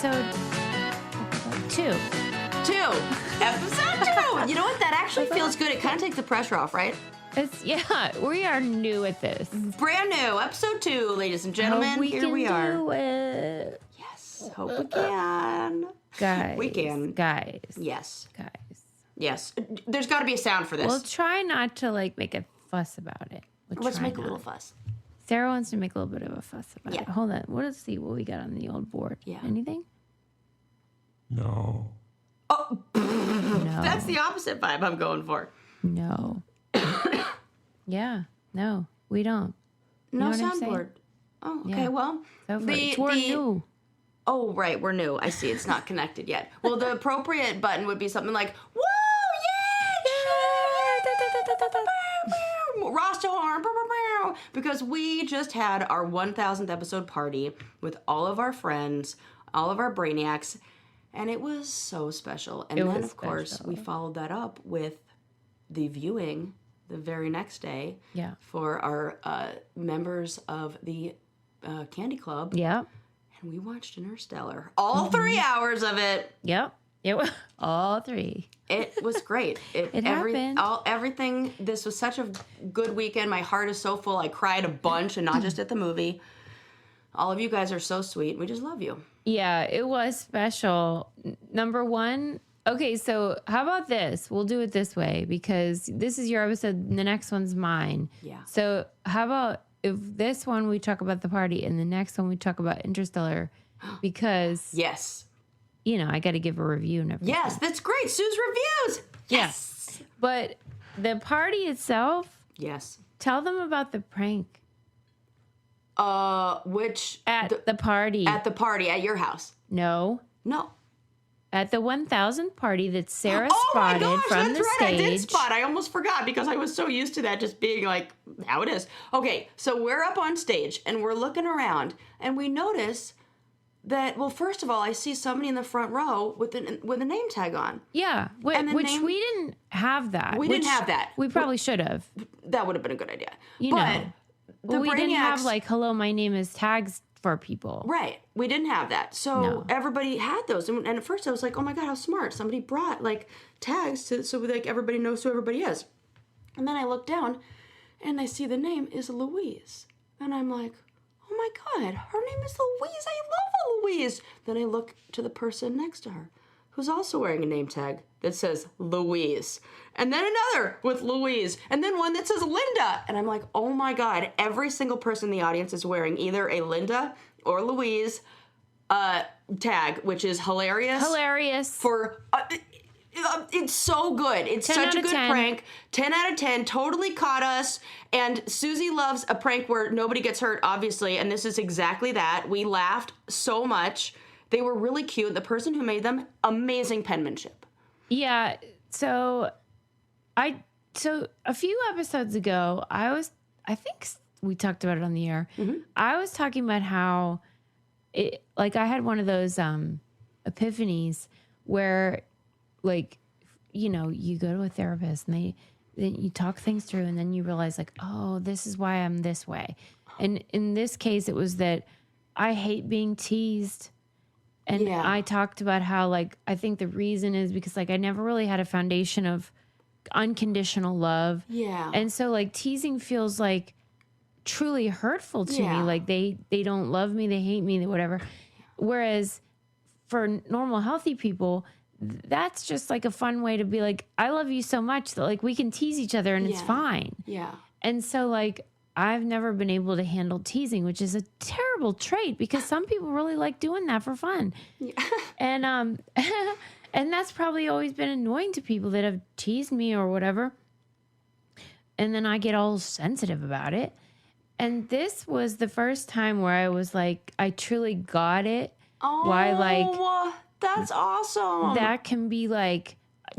episode 2. Episode 2. You know what? That actually feels good. It kind of takes the pressure off, right? We are new at this. Brand new. Episode 2, ladies and gentlemen. Here we are. Do it. Yes. Hope we can. Guys. We can. Guys. Yes. Guys. Yes. There's got to be a sound for this. We'll try not to, make a fuss about it. Let's make a little fuss. Sarah wants to make a little bit of a fuss about Yeah. it. Hold on. Let's see what we got on the old board. Yeah. Anything? No. Oh, No. that's the opposite vibe I'm going for. No. Yeah. No, we don't. You No know what I'm saying? soundboard. Oh, okay. Yeah. Well, So we're new. Oh, right. We're new. I see. It's not connected yet. Well, the appropriate button would be something like, whoa, yeah! Rasta horn. Because we just had our 1000th episode party with all of our friends, all of our brainiacs, and it was so special. And then, of course, we followed that up with the viewing the very next day for our members of the Candy Club. Yep. And we watched Interstellar. All 3 hours of it. Yep. It was all 3. It was great. It happened. Everything. This was such a good weekend. My heart is so full. I cried a bunch, and not just at the movie. All of you guys are so sweet. We just love you. Yeah, it was special. Number 1. Okay, so how about this? We'll do it this way because this is your episode and the next one's mine. Yeah. So how about if this one we talk about the party and the next one we talk about Interstellar because, Yes. I got to give a review and everything. Yes, that's great. Sue's reviews. Yes. But the party itself, Yes. tell them about the prank. Which? At the party. At the party at your house. No. At the 1000th party that Sarah spotted from the stage. I did spot. I almost forgot because I was so used to that just being like how it is. Okay, so we're up on stage and we're looking around and we notice that, well, first of all, I see somebody in the front row with a name tag on. Yeah, we didn't have that. We didn't have that. We probably should have. That would have been a good idea. But we didn't have hello, my name is tags for people. Right. We didn't have that. So everybody had those. And at first I was like, oh my God, how smart. Somebody brought tags so everybody knows who everybody is. And then I look down and I see the name is Louise. And I'm like, oh my God, her name is Louise. I love Louise. Then I look to the person next to her who's also wearing a name tag that says Louise. And then another with Louise. And then one that says Linda. And I'm like, oh my God, every single person in the audience is wearing either a Linda or Louise tag, which is hilarious. For... it's so good. It's such a good prank. 10 out of 10. Totally caught us. And Susie loves a prank where nobody gets hurt, obviously. And this is exactly that. We laughed so much. They were really cute. The person who made them, amazing penmanship. Yeah. So a few episodes ago, I think we talked about it on the air. Mm-hmm. I was talking about how I had one of those epiphanies where you go to a therapist and then you talk things through and then you realize oh, this is why I'm this way. And in this case, it was that I hate being teased. And I talked about how I think the reason is because I never really had a foundation of unconditional love. Yeah. And so teasing feels truly hurtful to me. They don't love me, they hate me, whatever. Whereas for normal healthy people, that's just a fun way to be I love you so much that we can tease each other and it's fine. Yeah. And so I've never been able to handle teasing, which is a terrible trait because some people really like doing that for fun. Yeah. And and that's probably always been annoying to people that have teased me or whatever. And then I get all sensitive about it. And this was the first time where I was I truly got it. Oh, why that's awesome. That can be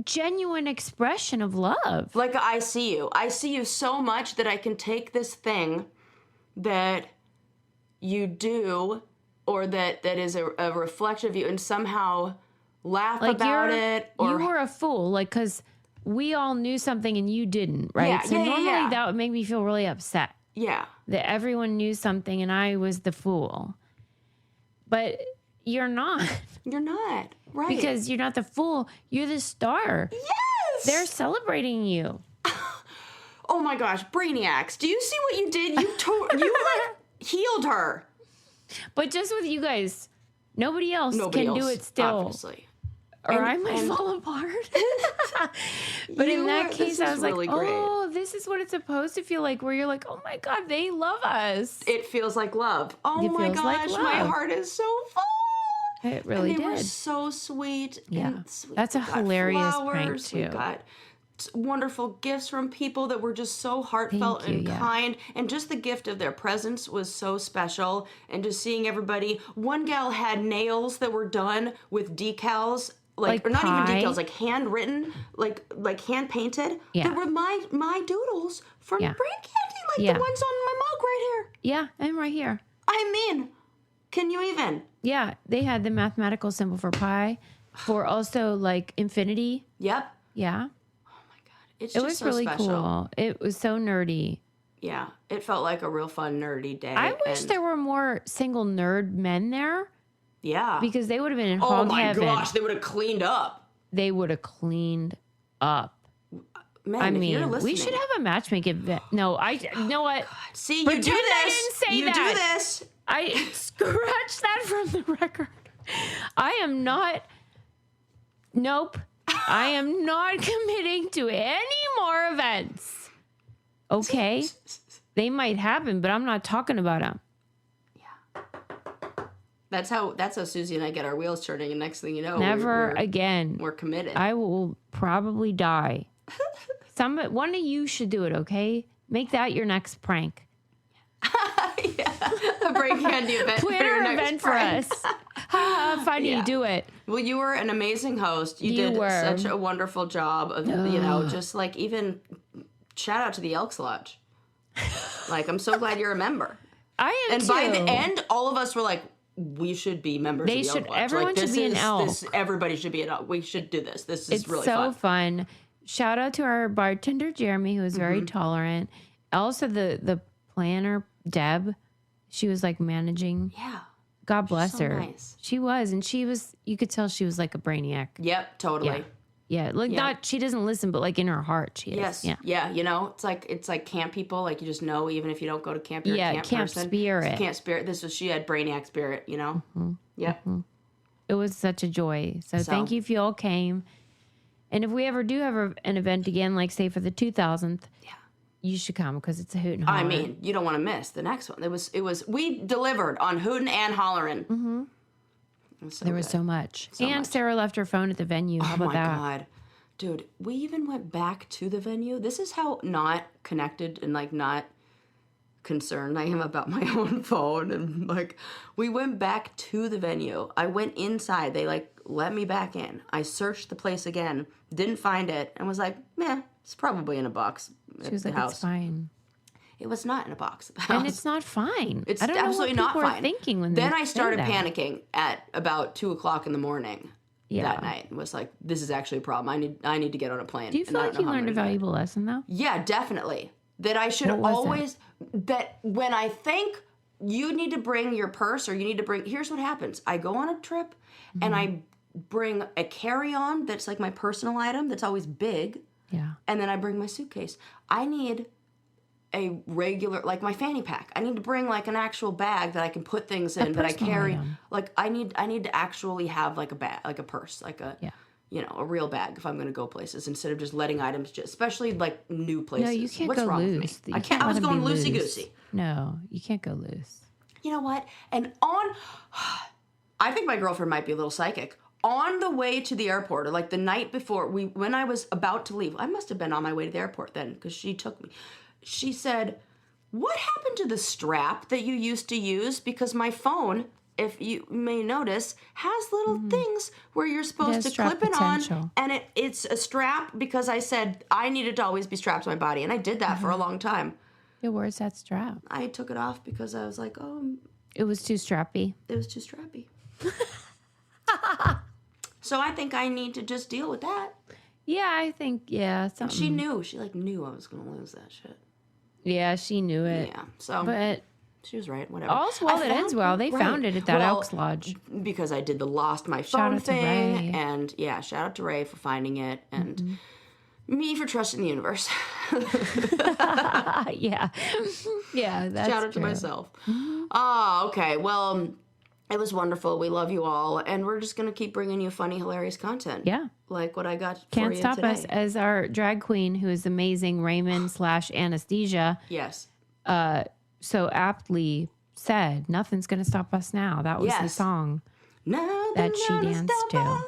genuine expression of love. I see you. I see you so much that I can take this thing that you do or that is a reflection of you and somehow laugh about it. Or you were a fool, because we all knew something and you didn't, right? Yeah, so normally that would make me feel really upset. Yeah. That everyone knew something and I was the fool. But You're not. You're not. Right. Because you're not the fool. You're the star. Yes. They're celebrating you. Oh my gosh, Brainiacs. Do you see what you did? You healed her. But just with you guys, nobody else can do it still. Obviously. Or I might fall apart. But in that case, I was really like, oh, this is what it's supposed to feel like, where you're like, oh my God, they love us. It feels like love. Oh my gosh, my heart is so full. It really did. They were so sweet. Yeah. And sweet. That's a hilarious prank, too. We got wonderful gifts from people that were just so heartfelt and kind, and just the gift of their presence was so special. And just seeing everybody, one gal had nails that were done with decals, like or not even decals, like handwritten, like hand painted. That were my doodles from brain candy, like the ones on my mug right here. Yeah, and right here. I mean, can you even? Yeah, they had the mathematical symbol for pi, for also like infinity. Yep. Yeah. It was so really special. Cool. It was so nerdy. Yeah, it felt like a real fun, nerdy day. I wish there were more single nerd men there. Yeah. Because they would have been in hog heaven. Oh my gosh, they would have cleaned up. They would have cleaned up. Man, I if mean, you're listening, we should have a matchmaking event. No, you know what? See, Pretend you do this. I didn't say you that. do this. I scratched that from the record. I am not. Nope. I am not committing to any more events. Okay? They might happen, but I'm not talking about them. Yeah. That's how Susie and I get our wheels turning, and next thing you know, never again. We're committed. I will probably die. One of you should do it, okay? Make that your next prank. A brain candy event. Plan an event for us. Funny, do it. Well, you were an amazing host. You did such a wonderful job of, just like even shout out to the Elks Lodge. Like, I'm so glad you're a member. I am and too. And by the end, all of us were like, we should be members of the Elk Lodge. Everyone should be an elk. Everybody should be an elk. We should do this. This is really fun. It's so fun. Shout out to our bartender, Jeremy, who was very tolerant. Also, the planner, Deb, she was like managing. Yeah. God bless her. Nice. She was, and you could tell she was like a brainiac. Yep, totally. Yeah, like she doesn't listen, but like in her heart, she is. Yes. Yeah. It's like camp people. Like you just know, even if you don't go to camp, you're a camp person. Spirit. Camp spirit. She had brainiac spirit. Mm-hmm. Yep. Mm-hmm. It was such a joy. So thank you if you all came. And if we ever do have an event again, like say for the 2000th, you should come because it's a hoot and holler. I mean, you don't want to miss the next one. It was. We delivered on hootin' and hollerin'. Mm-hmm. There was so much. Sarah left her phone at the venue. How about that? Oh, my God. Dude, we even went back to the venue. This is how not connected and, like, not concerned I am about my own phone. And, like, we went back to the venue. I went inside. They, like, let me back in. I searched the place again. Didn't find it. And was like, meh, it's probably in a box at the house. It's fine. It was not in a box at the house. And it's not fine. It's absolutely not fine. Are thinking when then I started panicking at about 2:00 in the morning that night. It was like, this is actually a problem. I need to get on a plane. Do you feel like you learned a valuable lesson though? Yeah, definitely. That I should always that when I think you need to bring your purse or you need to bring. Here's what happens. I go on a trip and I bring a carry-on that's like my personal item that's always big. Yeah. And then I bring my suitcase. I need a regular, like my fanny pack. I need to bring like an actual bag that I can put things in, that I carry. Item. Like I need to actually have like a bag, like a purse, like a, a real bag if I'm going to go places instead of just letting items, especially like new places. No, you can't What's go wrong loose. With me? I can't. I was going loosey goosey. No, you can't go loose. You know what? And I think my girlfriend might be a little psychic. On the way to the airport, or like the night before, when I was about to leave, I must have been on my way to the airport then because she took me. She said, what happened to the strap that you used to use? Because my phone, if you may notice, has little things where you're supposed to clip it on. And it's a strap because I said I needed to always be strapped to my body. And I did that for a long time. Yeah, where's that strap? I took it off because I was like, oh. It was too strappy. It was too strappy. So I think I need to just deal with that. Yeah, I think, And she knew. She, knew I was going to lose that shit. Yeah, she knew it. Yeah, so. But She was right. Whatever. All's well that ends well. They found it at that Elks Lodge. Because I did the lost my phone thing. And yeah, shout out to Ray for finding it. And me for trusting the universe. Yeah. Yeah, that's shout out to myself. Oh, okay. Well, it was wonderful. We love you all. And we're just going to keep bringing you funny, hilarious content. Yeah. Like what I got for Can't you stop today. us as our drag queen, who is amazing, Raymond / Anesthesia. Yes. So aptly said, nothing's going to stop us now. That was the song that she danced to.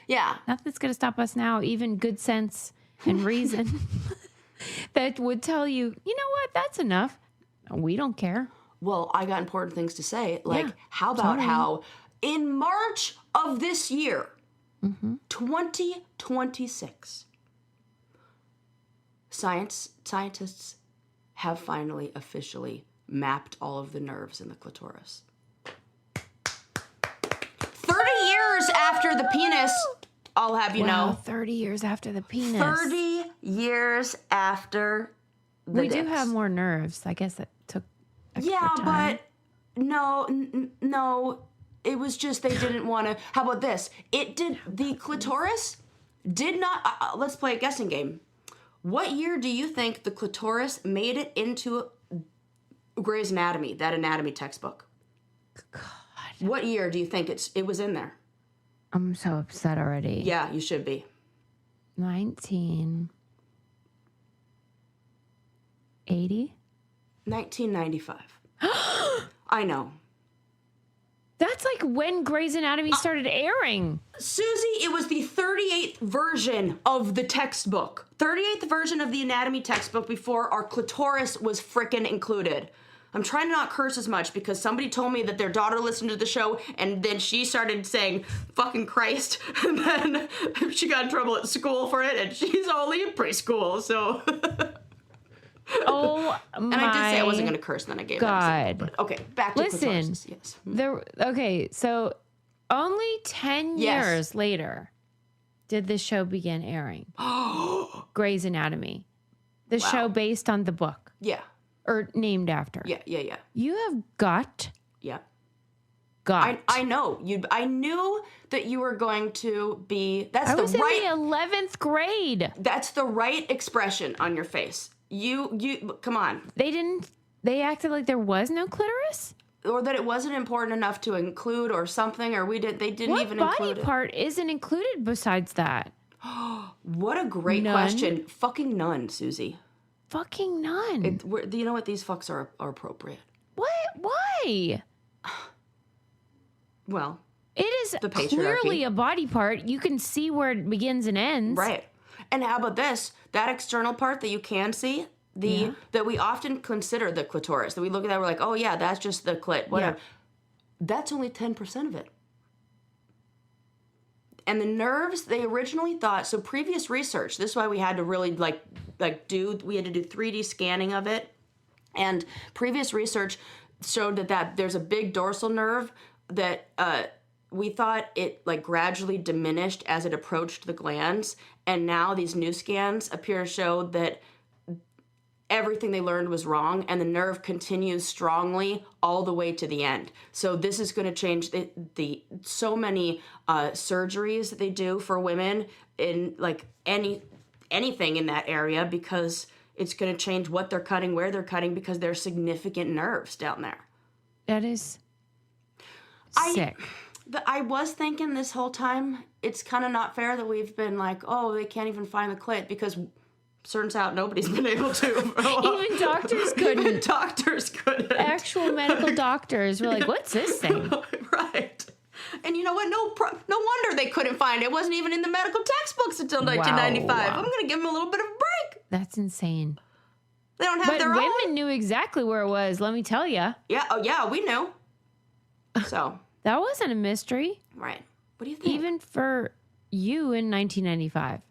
Yeah. Nothing's going to stop us now. Even good sense and reason that would tell you, you know what, that's enough. We don't care. Well, I got important things to say. Like, how about how in March of this year, 2026, scientists have finally officially mapped all of the nerves in the clitoris. 30 years after the penis, I'll have you know. 30 years after the penis. 30 years after the We dicks. do have more nerves. I guess it took extra time. But no, it was just they didn't want to. How about this? The clitoris did not. Let's play a guessing game. What year do you think the clitoris made it into Grey's Anatomy, that anatomy textbook? God. What year do you think it was in there? I'm so upset already. Yeah, you should be. 1980? 1995. I know. That's like when Grey's Anatomy started airing. Susie, it was the 38th version of the textbook. 38th version of the anatomy textbook before our clitoris was frickin' included. I'm trying to not curse as much because somebody told me that their daughter listened to the show and then she started saying, fucking Christ. And then she got in trouble at school for it and she's only in preschool, so... Oh my And I did say I wasn't going to curse, and then I gave God. But okay, back to clitoris. Yes. Okay, so only 10 years later did this show begin airing. Grey's Anatomy. The show based on the book. Yeah. Or named after. Yeah. You have got. Yeah. Got. I know. I knew that you were going to be... I was in the 11th grade. That's the right expression on your face. You come on. They acted like there was no clitoris? Or that it wasn't important enough to include or something, or they didn't even include it. What body part isn't included besides that? What a great question. Fucking none, Susie. Fucking none. You know what? These fucks are appropriate. What? Why? Well, it is clearly a body part. You can see where it begins and ends. Right. And how about this? That external part that you can see, that we often consider the clitoris, that we look at that, we're like, oh yeah, that's just the clit, whatever. Yeah. That's only 10% of it. And the nerves, they originally thought, so previous research, this is why we had to really we had to do 3D scanning of it. And previous research showed that there's a big dorsal nerve that we thought it gradually diminished as it approached the glands. And now these new scans appear to show that everything they learned was wrong, and the nerve continues strongly all the way to the end. So this is going to change the so many surgeries that they do for women in anything in that area, because it's going to change what they're cutting, where they're cutting, because there's significant nerves down there. That is sick. I was thinking this whole time, it's kind of not fair that we've been like, oh, they can't even find the clit, because turns out nobody's been able to. Even doctors couldn't. Even doctors couldn't. Actual medical doctors were like, what's this thing? Right. And you know what? No wonder they couldn't find it. It wasn't even in the medical textbooks until 1995. Wow. I'm going to give them a little bit of a break. That's insane. They don't have their own. But women knew exactly where it was, let me tell you. Yeah. Oh, yeah, we knew. So. That wasn't a mystery. Right. What do you think? Even for you in 1995.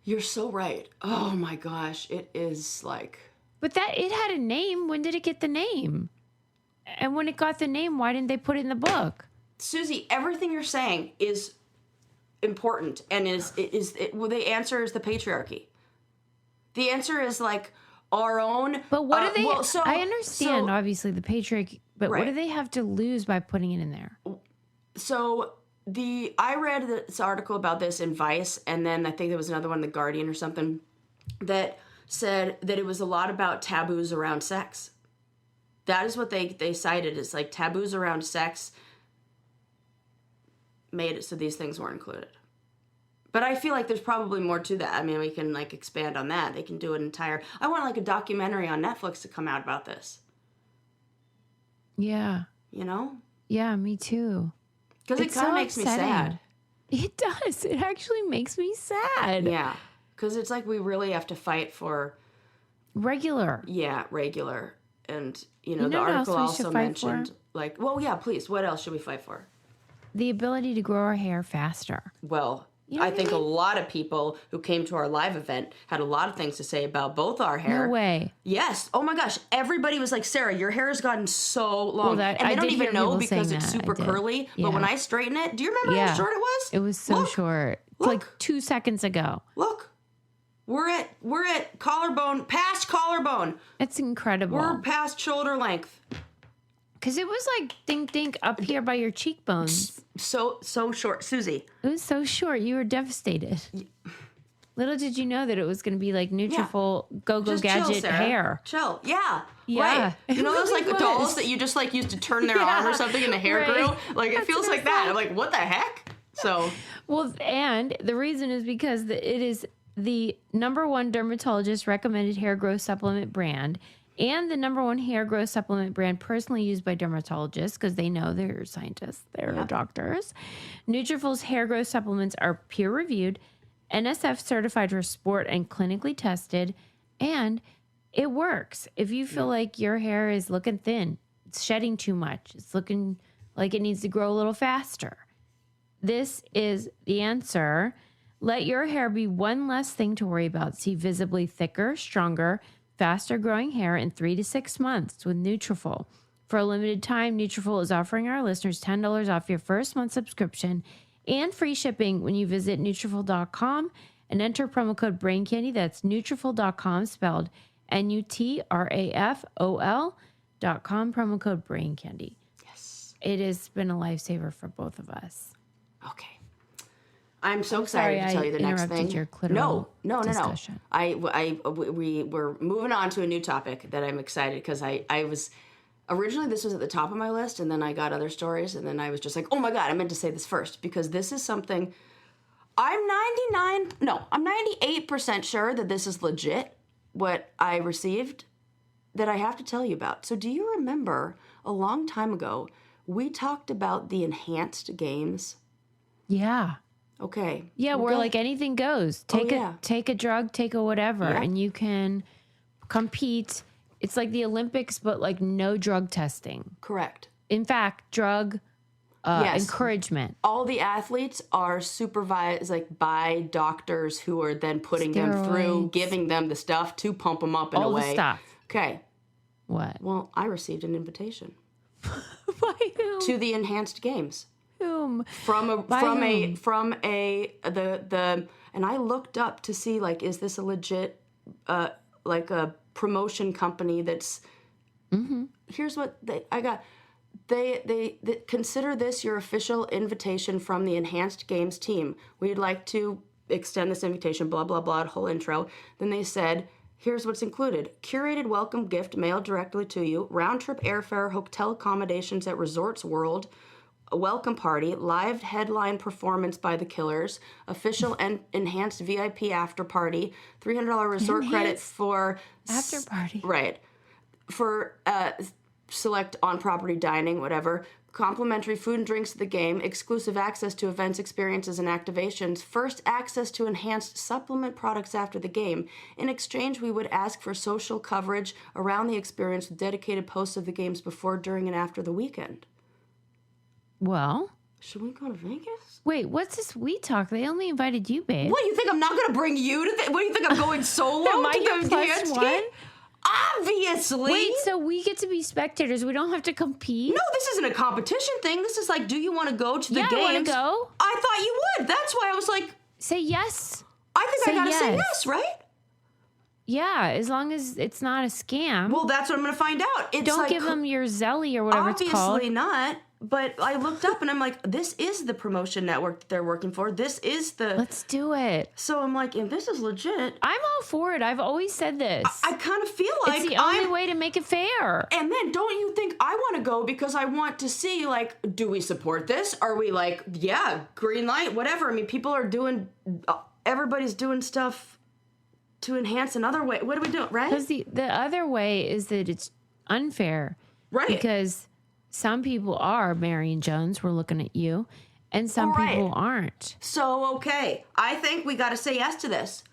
You're so right. Oh my gosh. It is like. But it had a name. When did it get the name? And when it got the name, why didn't they put it in the book? Susie, everything you're saying is important, and the answer is the patriarchy. The answer is our own. But what do they? I understand, obviously, the patriarchy, but what do they have to lose by putting it in there? So I read this article about this in Vice, and then I think there was another one, The Guardian or something, that said that it was a lot about taboos around sex. That is what they cited. It's like taboos around sex made it so these things weren't included. But I feel like there's probably more to that. I mean, we can like expand on that. They can do an entire... I want like a documentary on Netflix to come out about this. Yeah. You know? Yeah, me too. Because it kind of makes me sad. It does. It actually makes me sad. Yeah. Because it's like we really have to fight for... Regular. Yeah, regular. And, you know the article also mentioned... Like, well, yeah, please. What else should we fight for? The ability to grow our hair faster. Well... I think a lot of people who came to our live event had a lot of things to say about both our hair. No way. Yes. Oh my gosh. Everybody was like, Sarah, your hair has gotten so long. And they don't even know because it's super curly. Yeah. But when I straighten it, do you remember how short it was? It was so short. It's like 2 seconds ago. Look. We're at collarbone, past collarbone. It's incredible. We're past shoulder length. Because it was like dink up here by your cheekbones. So short. Susie. It was so short. You were devastated. Yeah. Little did you know that it was going to be like Nutrafol go-go gadget hair. Chill. Yeah. Right. You know those like dolls that you just like used to turn their arm or something and the hair grew? Like it feels like that. I'm like, what the heck? So. Well, and the reason is because it is the #1 dermatologist recommended hair growth supplement brand. And the #1 hair growth supplement brand personally used by dermatologists because they know they're scientists, they're doctors. Nutrafol's hair growth supplements are peer-reviewed, NSF certified for sport and clinically tested, and it works. If you feel like your hair is looking thin, it's shedding too much, it's looking like it needs to grow a little faster, this is the answer. Let your hair be one less thing to worry about. See visibly thicker, stronger, faster growing hair in 3 to 6 months with Nutrafol. For a limited time, Nutrafol is offering our listeners $10 off your first month subscription and free shipping when you visit Nutrafol.com and enter promo code BRAINCANDY. That's Nutrafol.com, spelled Nutrafol.com, promo code BRAINCANDY. Yes. It has been a lifesaver for both of us. Okay. I'm so excited to tell you the next thing. Your clitoral discussion. We're moving on to a new topic that I'm excited because I was originally this was at the top of my list and then I got other stories and then I was just like, oh my God, I meant to say this first because this is something I'm 98% sure that this is legit what I received that I have to tell you about. So do you remember a long time ago we talked about the enhanced games? Yeah. Okay. Yeah, where like anything goes. Take a drug, take a whatever, and you can compete. It's like the Olympics, but like no drug testing. Correct. In fact, drug encouragement. All the athletes are supervised like by doctors who are then putting them through, giving them the stuff to pump them up in a way. All the stuff. Okay. What? Well, I received an invitation. By whom? To the enhanced games. Whom? And I looked up to see like is this a legit like a promotion company that's here's what I got. They consider this your official invitation from the Enhanced Games team. We'd like to extend this invitation, blah blah blah, whole intro. Then they said, here's what's included. Curated welcome gift mailed directly to you, round trip airfare, hotel accommodations at Resorts World, a welcome party, live headline performance by the Killers, official and enhanced VIP after party, $300 resort credit for after party. Right. For select on-property dining, whatever, complimentary food and drinks at the game, exclusive access to events, experiences, and activations, first access to enhanced supplement products after the game. In exchange, we would ask for social coverage around the experience with dedicated posts of the games before, during, and after the weekend. Well, should we go to Vegas? Wait, what's this we talk? They only invited you, babe. What, you think I'm not going to bring you to what do you think I'm going solo Am I to your the plus one? Obviously. Wait, so we get to be spectators. We don't have to compete? No, this isn't a competition thing. This is like, do you want to go to the games? I want to go. I thought you would. That's why I was like... Say yes. I think I got to say yes, right? Yeah, as long as it's not a scam. Well, that's what I'm going to find out. It's Don't give them your Zelly or whatever it's called. Obviously not. But I looked up and I'm like, this is the promotion network that they're working for. This is the... Let's do it. So I'm like, if this is legit... I'm all for it. I've always said this. I kind of feel like it's the only way to make it fair. And then don't you think I want to go because I want to see, like, do we support this? Are we like, yeah, green light, whatever. I mean, people are doing... everybody's doing stuff to enhance another way. What are we doing, right? Because the other way is that it's unfair. Right. Because... some people are Marion Jones. We're looking at you. And some people aren't. So, okay. I think we got to say yes to this.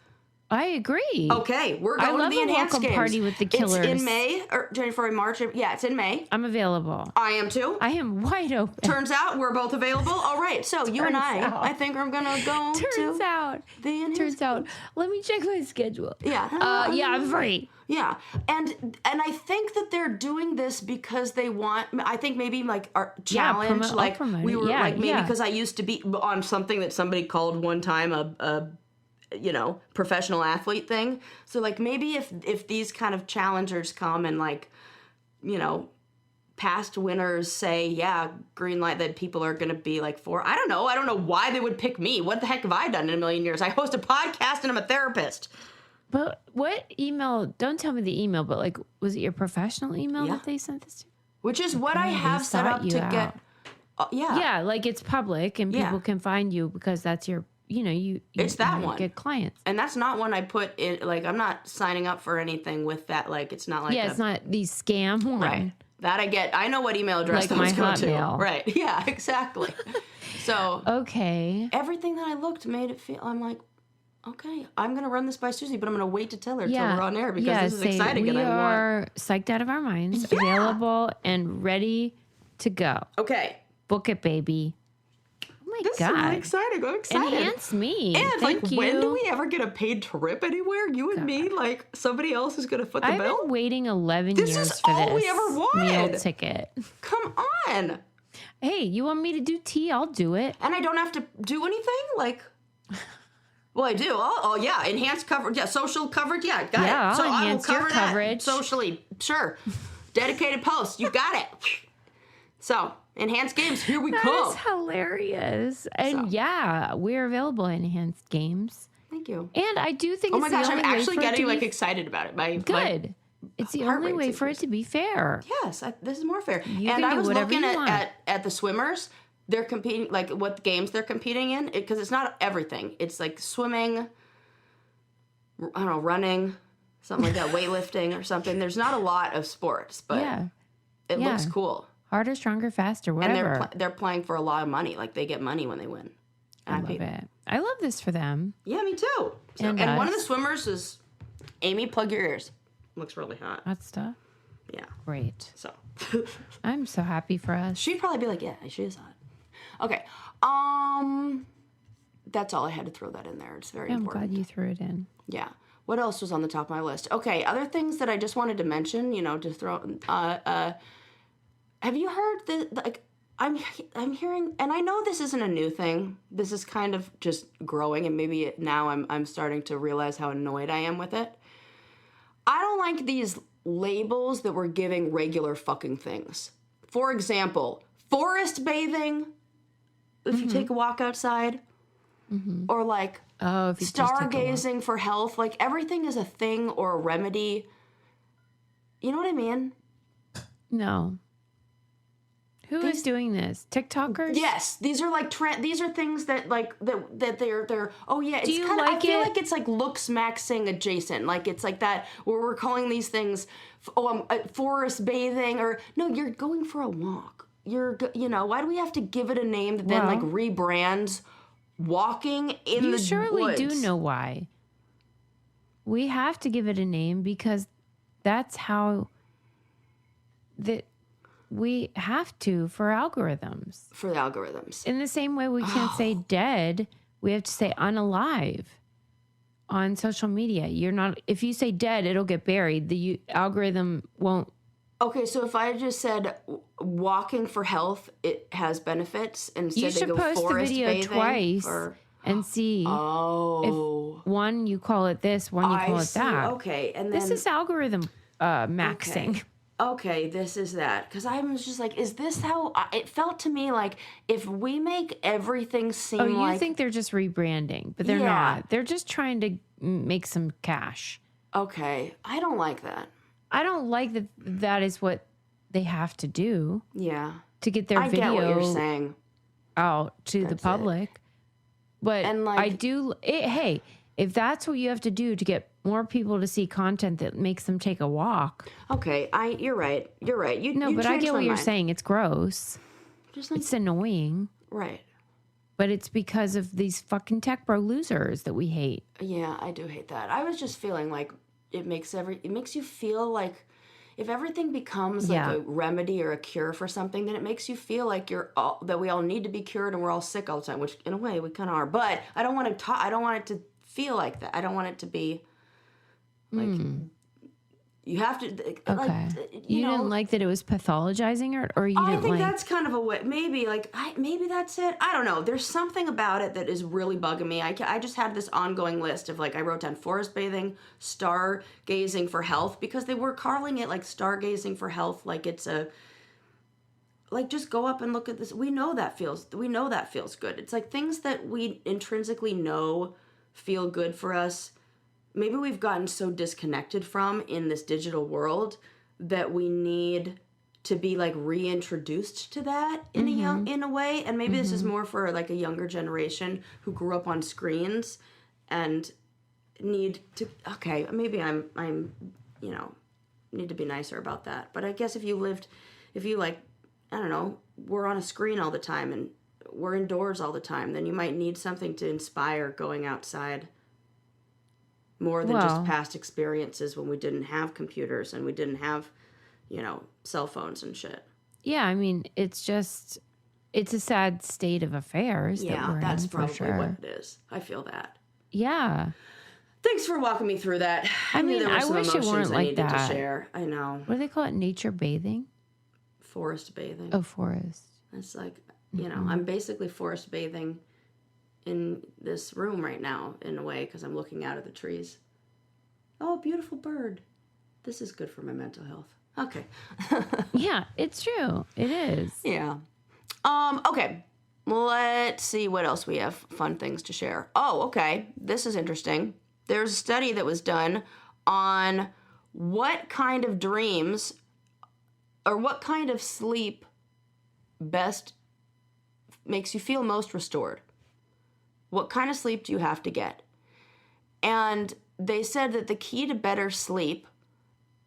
I agree. Okay. We're going to the enhanced games. Party with the Killers. It's in May. Or January, March. Yeah, it's in May. I'm available. I am too. I am wide open. Turns out we're both available. All right. So, you and I think we're going to go Turns out. Let me check my schedule. Yeah. I'm free. Yeah, and I think that they're doing this because they want. I think maybe like our challenge, we were maybe because I used to be on something that somebody called one time a professional athlete thing. So like maybe if these kind of challengers come and like, past winners say green light, that people are going to be like for. I don't know why they would pick me. What the heck have I done in a million years? I host a podcast and I'm a therapist. But what email, don't tell me the email, but like, was it your professional email that they sent this to? Which is what I have set up to get. Yeah, like it's public and people can find you because that's your, it's that one. Get clients. And that's not one I put in, like, I'm not signing up for anything with that. Like, it's not like. Yeah, it's not the scam one. Right. That I get. I know what email address like those go Hotmail. to. Right. Yeah, exactly. So. Okay. Everything that I looked made it feel, I'm like, okay, I'm going to run this by Susie, but I'm going to wait to tell her till we're on air because this is exciting. We are psyched out of our minds, available and ready to go. Okay. Book it, baby. Oh my this God. This is really exciting. I'm excited. Enhance me. And Thank you. When do we ever get a paid trip anywhere? You and me? Like, somebody else is going to foot the bill? I've been waiting 11 years for this. This is all we ever wanted. Meal ticket. Come on. Hey, you want me to do tea? I'll do it. And I don't have to do anything? Like... Well, I do. Oh, yeah. Enhanced coverage. Yeah, social coverage. Yeah, got it. So I will cover that socially. Sure. Dedicated posts. You got it. So, enhanced games. Here we come. That is hilarious. And we're available in enhanced games. Thank you. And I do think oh my gosh, I'm actually getting excited about it. Good. It's the only way for it to be fair. Yes, this is more fair. You and can I was looking at the swimmers. They're competing, like, what games they're competing in, because it's not everything. It's, like, swimming, I don't know, running, something like that, weightlifting or something. There's not a lot of sports, but it looks cool. Harder, stronger, faster, whatever. And they're playing for a lot of money. Like, they get money when they win. I love it. I love this for them. Yeah, me too. So, and one of the swimmers is Amy, plug your ears. Looks really hot. Hot stuff? Yeah. Great. So. I'm so happy for us. She'd probably be like, yeah, she is hot. Okay. That's all I had to throw that in there. It's very important. I'm glad you threw it in. Yeah. What else was on the top of my list? Okay, other things that I just wanted to mention, to throw have you heard like I'm hearing, and I know this isn't a new thing. This is kind of just growing, and maybe now I'm starting to realize how annoyed I am with it. I don't like these labels that we're giving regular fucking things. For example, forest bathing, if you take a walk outside, or like stargazing for health, like everything is a thing or a remedy. You know what I mean? No. Who is doing this? TikTokers? Yes, these are like these are things that like that they're oh yeah, it's kind of like I feel like it's like looks maxing adjacent. Like it's like that where we're calling these things forest bathing, or no, you're going for a walk. Why do we have to give it a name that then like rebrands walking in the woods? You surely do know why. We have to give it a name because that's how we have to for algorithms. For the algorithms. In the same way we can't say dead, we have to say unalive on social media. If you say dead, it'll get buried. The algorithm won't. Okay, so if I just said walking for health, it has benefits, and instead you should post the video twice and see if one you call it this, one you call it that. Okay, and then this is algorithm maxing. Okay, this is that. Because I was just like, is this how... it felt to me like if we make everything seem like... Oh, you think they're just rebranding, but they're not. They're just trying to make some cash. Okay, I don't like that. I don't like that that is what they have to do. Yeah. To get their video I get what you're saying. Out to the public. But I do... hey, if that's what you have to do to get more people to see content that makes them take a walk. Okay, you're right. You're right. But I get what you're saying. It's gross. Just like, it's annoying. Right. But it's because of these fucking tech bro losers that we hate. Yeah, I do hate that. I was just feeling like it makes you feel like if everything becomes like a remedy or a cure for something, then it makes you feel like that we all need to be cured and we're all sick all the time, which in a way we kind of are. But I don't want it to feel like that. I don't want it to be like you have to. Okay. Like, you didn't like that it was pathologizing, or you didn't like... I think that's kind of a way. Maybe maybe that's it. I don't know. There's something about it that is really bugging me. I just had this ongoing list of I wrote down forest bathing, stargazing for health, because they were calling it like stargazing for health, like it's a... Like, just go up and look at this. We know that feels good. It's like things that we intrinsically know feel good for us. Maybe we've gotten so disconnected from in this digital world that we need to be like reintroduced to that in a way. And maybe this is more for like a younger generation who grew up on screens and need to... Okay, maybe I'm need to be nicer about that. But I guess if you like, I don't know, we're on a screen all the time and we're indoors all the time, then you might need something to inspire going outside more than just past experiences when we didn't have computers and we didn't have, cell phones and shit. Yeah, I mean, it's a sad state of affairs. Yeah, that's probably what it is. I feel that. Yeah. Thanks for walking me through that. I mean, I wish it weren't like that. To share. I know. What do they call it? Nature bathing? Forest bathing. Oh, forest. It's like, I'm basically forest bathing in this room right now in a way because I'm looking out at the trees. Oh, beautiful bird. This is good for my mental health. Okay. Yeah, it's true. It is. Yeah. Okay. Let's see what else we have fun things to share. Oh, okay. This is interesting. There's a study that was done on what kind of dreams or what kind of sleep best makes you feel most restored. What kind of sleep do you have to get? And they said that the key to better sleep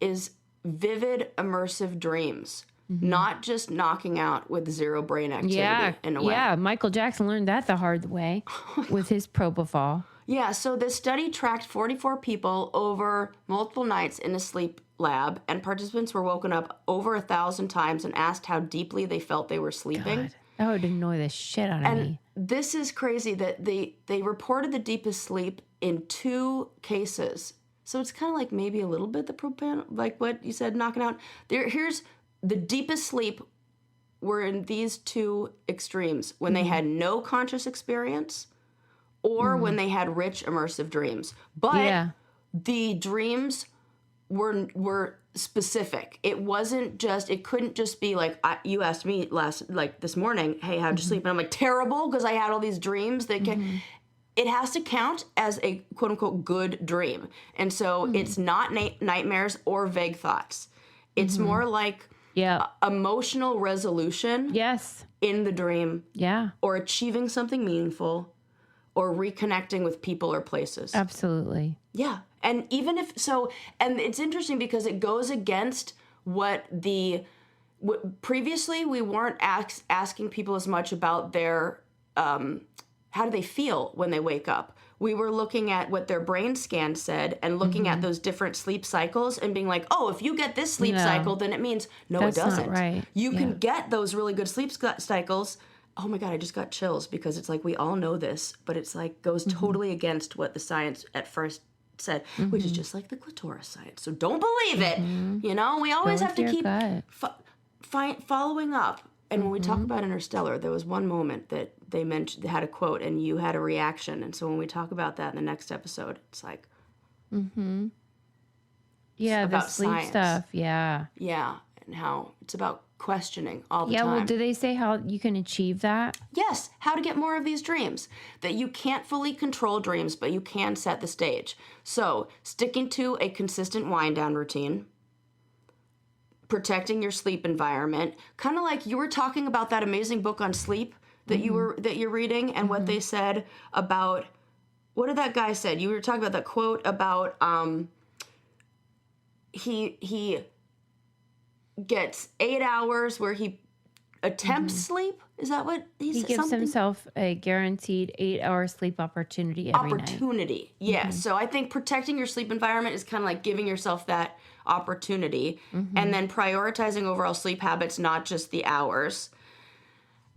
is vivid, immersive dreams, not just knocking out with zero brain activity in a way. Yeah, Michael Jackson learned that the hard way with his propofol. Yeah, so this study tracked 44 people over multiple nights in a sleep lab, and participants were woken up over 1,000 times and asked how deeply they felt they were sleeping. God, that would annoy the shit out of me. This is crazy that they reported the deepest sleep in 2 cases. So it's kind of like maybe a little bit the propan, like what you said, knocking out. Here's the deepest sleep were in these 2 extremes, when they had no conscious experience or when they had rich immersive dreams. But the dreams were specific. It couldn't just be like, you asked me this morning, hey, how'd you sleep? And I'm like, terrible, because I had all these dreams that it has to count as a quote unquote good dream. And so it's not nightmares or vague thoughts. It's more like emotional resolution in the dream. Yeah. Or achieving something meaningful or reconnecting with people or places. Absolutely. Yeah. And even if so, and it's interesting because it goes against what previously we weren't asking people as much about their, how do they feel when they wake up? We were looking at what their brain scan said and looking at those different sleep cycles and being like, oh, if you get this sleep cycle, then it means, it doesn't. Not right. You can get those really good sleep cycles. Oh my God, I just got chills because it's like we all know this, but it's like goes totally against what the science at first said, which is just like the clitoris science. So don't believe it. We always have to keep following up. And when we talk about Interstellar, there was one moment that they mentioned, they had a quote, and you had a reaction. And so when we talk about that in the next episode, it's like, yeah, the about sleep science. stuff. Yeah, yeah, and how it's about questioning all the yeah. time. Well, do they say how you can achieve that? Yes, how to get more of these dreams. That you can't fully control dreams, but you can set the stage. So, sticking to a consistent wind down routine, protecting your sleep environment, kind of like you were talking about that amazing book on sleep that you're reading, and what they said about, what did that guy said? You were talking about that quote about he gets 8 hours where he attempts sleep. Is that what he said? He gives himself a guaranteed 8-hour sleep opportunity every night. Yeah. So I think protecting your sleep environment is kind of like giving yourself that opportunity, and then prioritizing overall sleep habits, not just the hours.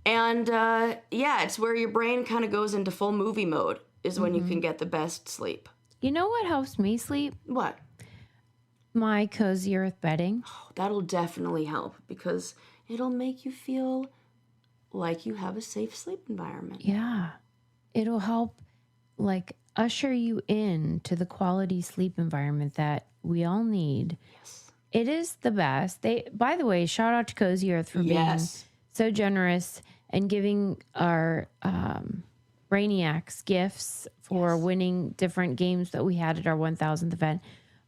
And yeah, it's where your brain kind of goes into full movie mode is when you can get the best sleep. You know what helps me sleep? What? My cozy earth bedding. Oh, that'll definitely help because it'll make you feel like you have a safe sleep environment. Yeah. It'll help like usher you in to the quality sleep environment that we all need. Yes. It is the best. By the way, shout out to Cozy Earth for being so generous and giving our Brainiacs gifts for winning different games that we had at our 1000th event.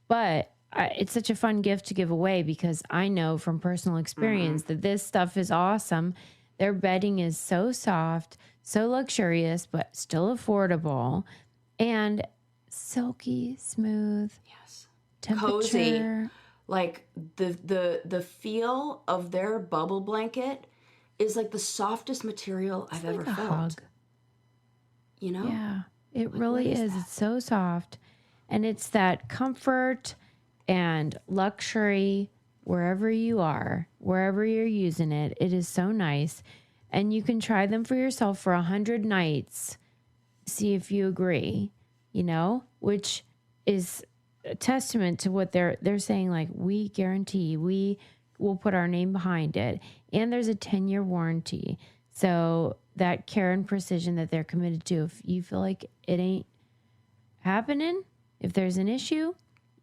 But it's such a fun gift to give away because I know from personal experience that this stuff is awesome. Their bedding is so soft, so luxurious, but still affordable, and silky smooth. Yes. Temperature. Cozy. Like the feel of their bubble blanket is like the softest material I've ever felt. Hug. You know? Yeah, it really is. It's so soft. And it's that comfort and luxury wherever you are, wherever you're using it. It is so nice. And you can try them for yourself for 100 nights. See if you agree, you know, which is a testament to what they're saying. Like, we guarantee, we will put our name behind it. And there's a 10-year warranty. So that care and precision that they're committed to, if you feel like it ain't happening, if there's an issue,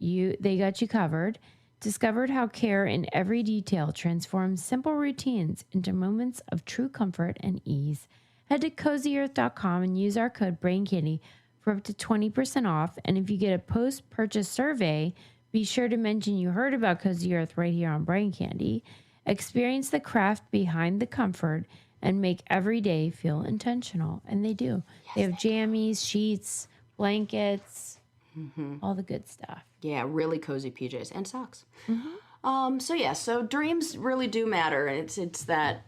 they got you covered. Discovered how care in every detail transforms simple routines into moments of true comfort and ease. Head to CozyEarth.com and use our code BrainCandy for up to 20% off. And if you get a post-purchase survey, be sure to mention you heard about Cozy Earth right here on Brain Candy. Experience the craft behind the comfort and make every day feel intentional. And they do. Yes, they have jammies, sheets, blankets, all the good stuff. Yeah, really cozy PJs and socks. So dreams really do matter. It's that,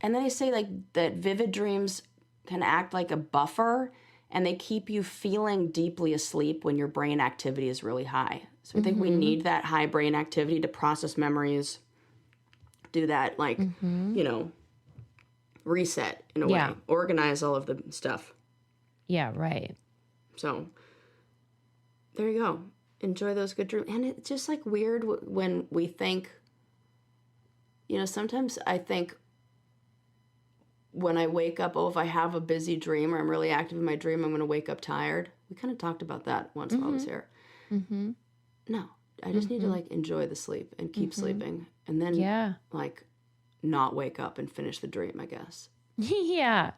and then they say like that vivid dreams can act like a buffer, and they keep you feeling deeply asleep when your brain activity is really high. So I think we need that high brain activity to process memories, do that like, reset in a way, organize all of the stuff. Yeah, right. So there you go. Enjoy those good dreams. And it's just like weird when we think, sometimes I think when I wake up, if I have a busy dream or I'm really active in my dream, I'm going to wake up tired. We kind of talked about that once while I was here. No, I just need to like enjoy the sleep and keep sleeping. And then like not wake up and finish the dream, I guess. Yeah.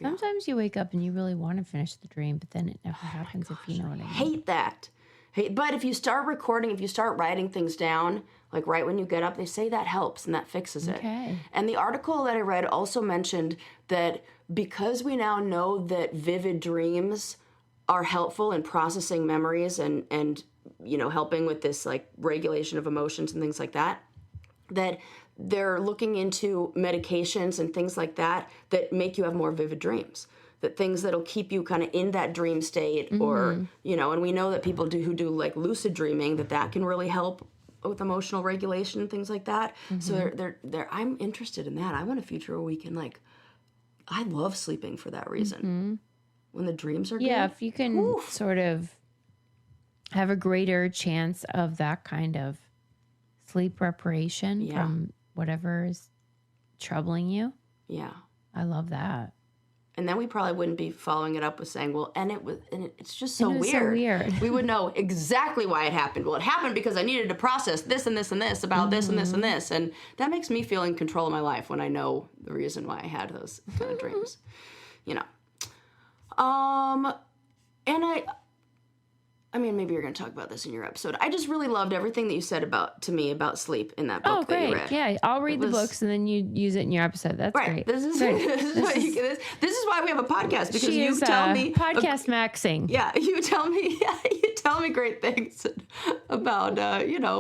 Sometimes you wake up and you really want to finish the dream, but then it never happens, if you know what I mean. Hate that. But if you start recording, if you start writing things down, like right when you get up, they say that helps and that fixes it. Okay. And the article that I read also mentioned that because we now know that vivid dreams are helpful in processing memories and helping with this like regulation of emotions and things like that, that they're looking into medications and things like that make you have more vivid dreams. That things that'll keep you kind of in that dream state or, and we know that people who do like lucid dreaming, that can really help with emotional regulation and things like that. So I'm interested in that. I want a future where we can I love sleeping for that reason. When the dreams are good. Yeah, if you can sort of have a greater chance of that kind of sleep reparation from whatever is troubling you. Yeah. I love that. And then we probably wouldn't be following it up with saying, well, it's just so weird. So weird. We would know exactly why it happened. Well, it happened because I needed to process this and this and this about this and this and this. And that makes me feel in control of my life when I know the reason why I had those kind of dreams. You know. And I mean, maybe you're going to talk about this in your episode. I just really loved everything that you said to me about sleep in that book that you read. Yeah, I'll read the books and then you use it in your episode. That's great. This is why we have a podcast, because you tell me podcast maxing. Yeah, you tell me great things about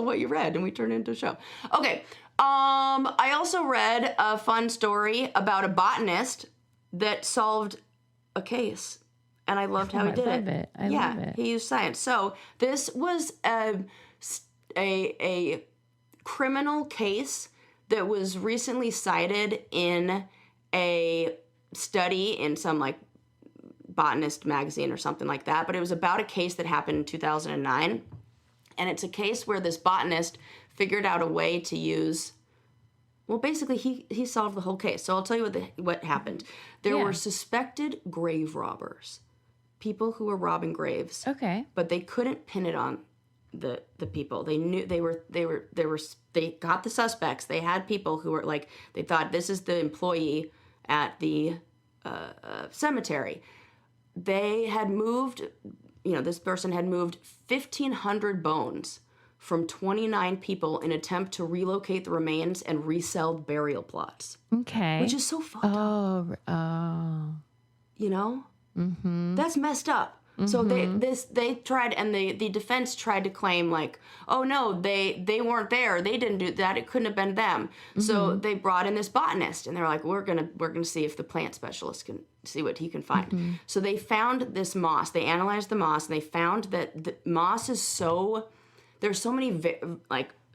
what you read, and we turn it into a show. Okay. I also read a fun story about a botanist that solved a case. And I loved how he did it. I love it. He used science. So this was a criminal case that was recently cited in a study in some like Botanist magazine or something like that. But it was about a case that happened in 2009. And it's a case where this botanist figured out a way to use... Well, basically, he solved the whole case. So I'll tell you what happened. There were suspected grave robbers. People who were robbing graves. Okay. But they couldn't pin it on the people. They knew they got the suspects. They had people who were like, they thought this is the employee at the cemetery. They had moved, this person had moved 1,500 bones from 29 people in an attempt to relocate the remains and resell burial plots. Okay. Which is so fucked up. Oh. You know? Mm-hmm. That's messed up. Mm-hmm. So they tried, and the defense tried to claim like, oh no, they weren't there. They didn't do that. It couldn't have been them. Mm-hmm. So they brought in this botanist, and they're like, we're gonna see if the plant specialist can see what he can find. Mm-hmm. So they found this moss. They analyzed the moss, and they found that the moss is there's so many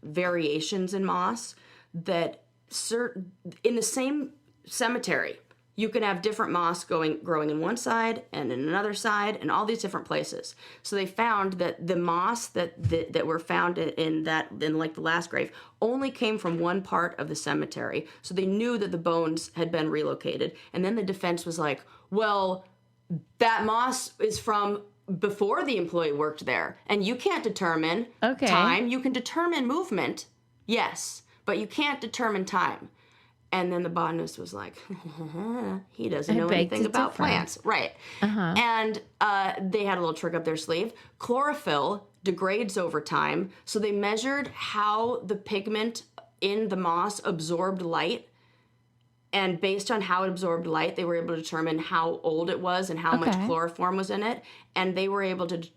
variations in moss that in the same cemetery, you can have different moss growing in one side and in another side and all these different places. So they found that the moss that were found in the last grave only came from one part of the cemetery. So they knew that the bones had been relocated. And then the defense was like, well, that moss is from before the employee worked there. And you can't determine time. You can determine movement, yes, but you can't determine time. And then the botanist was like, he doesn't know anything about plants. Right. Uh-huh. And they had a little trick up their sleeve. Chlorophyll degrades over time. So they measured how the pigment in the moss absorbed light. And based on how it absorbed light, they were able to determine how old it was and how much chloroform was in it. And they were able to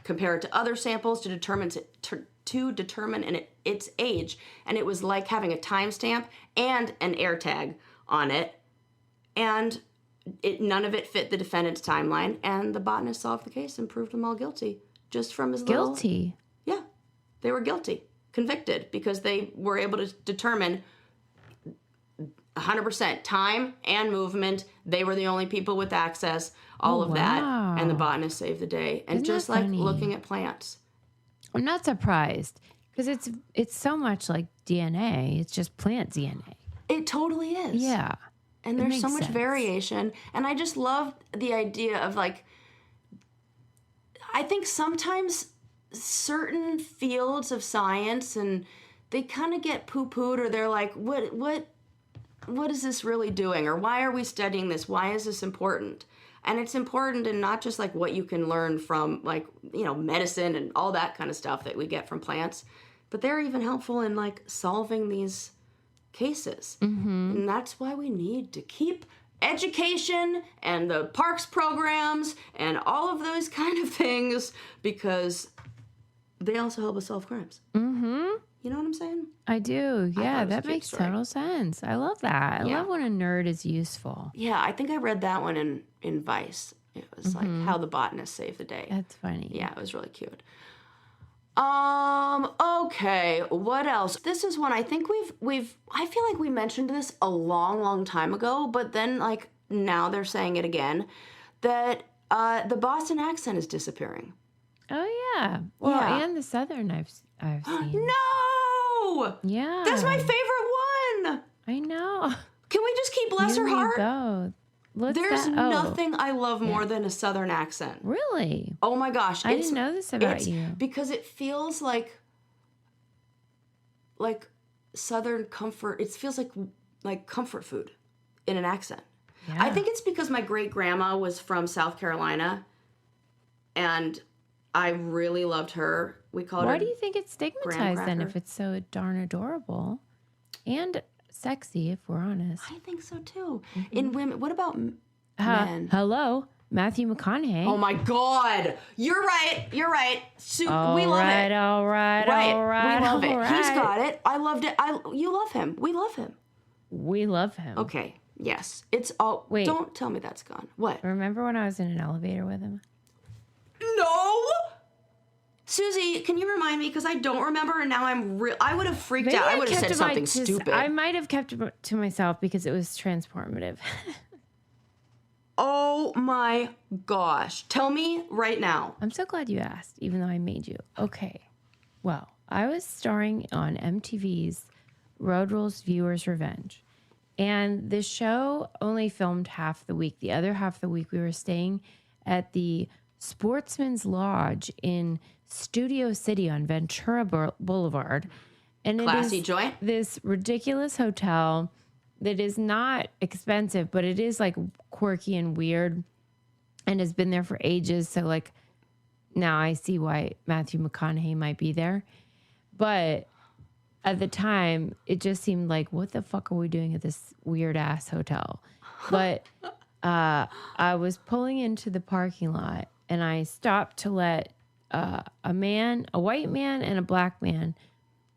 compare it to other samples to determine its age. And it was like having a timestamp and an air tag on it. And none of it fit the defendant's timeline. And the botanist solved the case and proved them all guilty. Just from his Guilty? Yeah. They were guilty. Convicted. Because they were able to determine 100% time and movement. They were the only people with access. All of that. And the botanist saved the day. And Isn't just that like funny? looking at plants. I'm not surprised because it's so much like DNA. It's just plant DNA. It totally is. Yeah. And there's so much variation. And I just love the idea of like, I think sometimes certain fields of science and they kind of get poo-pooed, or they're like, what is this really doing? Or why are we studying this? Why is this important? And it's important in not just like what you can learn from like, medicine and all that kind of stuff that we get from plants, but they're even helpful in like solving these cases. Mm-hmm. And that's why we need to keep education and the parks programs and all of those kind of things, because they also help us solve crimes. Mm-hmm. You know what I'm saying? I do. Yeah, that makes total sense. I love that. I love when a nerd is useful. Yeah, I think I read that one in Vice. It was like how the botanist saved the day. That's funny. Yeah, it was really cute. Okay, what else? This is one I think I feel like we mentioned this a long, long time ago, but then like now they're saying it again, that the Boston accent is disappearing. Oh yeah. Well, and the Southern I've seen. No! Yeah. That's my favorite one! I know. Can we just keep bless her heart? There's nothing I love more than a Southern accent. Really? Oh my gosh. I didn't know this about you. Because it feels like Southern comfort. It feels like comfort food in an accent. Yeah. I think it's because my great grandma was from South Carolina, and I really loved her. We called her. Why do you think it's stigmatized then if it's so darn adorable and sexy, if we're honest? I think so too. Mm-hmm. In women, what about men? Hello, Matthew McConaughey. Oh my God, you're right. We love it. All right. We love it. He's got it. I loved it. You love him. We love him. We love him. Okay. Yes. It's all. Wait. Don't tell me that's gone. What? Remember when I was in an elevator with him? No. Susie, can you remind me? Because I don't remember, and now I would have freaked out. I would have said something stupid. I might have kept it to myself because it was transformative. Oh my gosh. Tell me right now. I'm so glad you asked, even though I made you. Okay. Well, I was starring on MTV's Road Rules Viewers Revenge. And the show only filmed half the week. The other half of the week, we were staying at the Sportsman's Lodge in Studio City on Ventura Boulevard. And classy joint. This ridiculous hotel that is not expensive, but it is like quirky and weird and has been there for ages. So like now I see why Matthew McConaughey might be there. But at the time, it just seemed like, what the fuck are we doing at this weird ass hotel? But I was pulling into the parking lot and I stopped to let a white man and a black man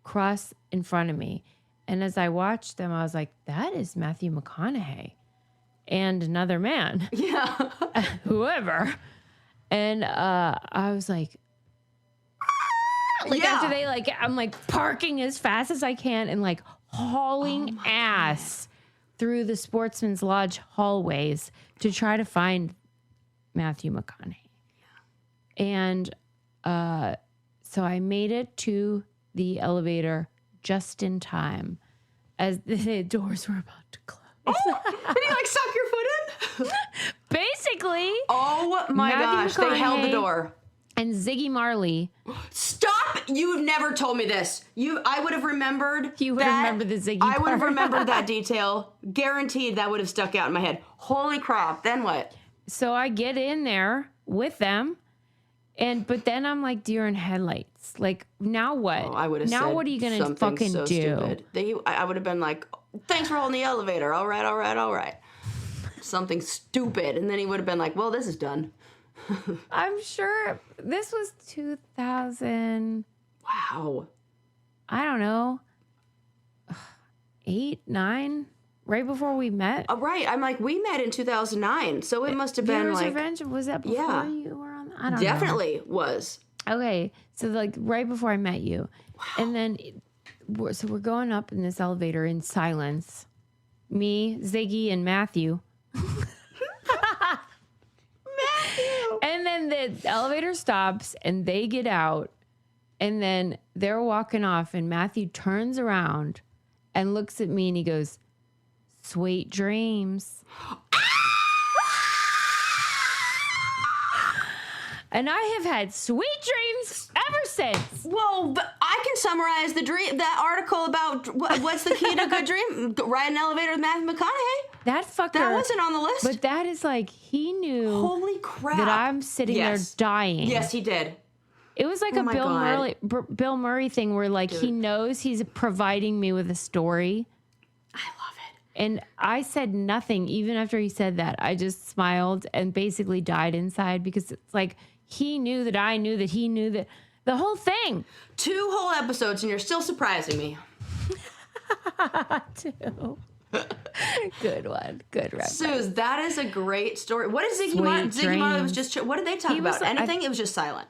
cross in front of me. And as I watched them, I was like, that is Matthew McConaughey and another man. Yeah. Whoever. And I was like, after they I'm like parking as fast as I can and like hauling ass through the Sportsman's Lodge hallways to try to find Matthew McConaughey. Yeah. And so I made it to the elevator just in time as the doors were about to close. Oh, did you suck your foot in? Basically. Oh my gosh, they held the door. And Ziggy Marley. Stop! You've never told me this. I would have remembered. You would have remembered the Ziggy I would have remembered that detail. Guaranteed that would have stuck out in my head. Holy crap. Then what? So I get in there with them. But then I'm like deer in headlights. Like, now what? Oh, I would have now what are you going to fucking do? Stupid. I would have been like, thanks for holding the elevator. All right. Something stupid. And then he would have been like, well, this is done. I'm sure this was 2000. Wow. I don't know. 8, 9, right before we met. Right. I'm like, we met in 2009. So it must have been like. Revenge, was that before you were on? I don't know. Definitely was. Okay. So right before I met you. Wow. And then, so we're going up in this elevator in silence. Me, Ziggy, and Matthew. And then the elevator stops and they get out and then they're walking off and Matthew turns around and looks at me and he goes, sweet dreams. And I have had sweet dreams ever since. Well, but I can summarize that article about what's the key to a good dream. Ride an elevator with Matthew McConaughey. That fucker. That wasn't on the list. But that is he knew. Holy crap. That I'm sitting there dying. Yes, he did. It was like Bill Murray thing where he knows he's providing me with a story. I love it. And I said nothing even after he said that. I just smiled and basically died inside because it's like he knew that I knew that he knew that the whole thing. 2 whole episodes and you're still surprising me. 2. Good one. Good reference. Suze, that is a great story. What is Ziggy Marley was just, what did they talk about? Anything? It was just silent.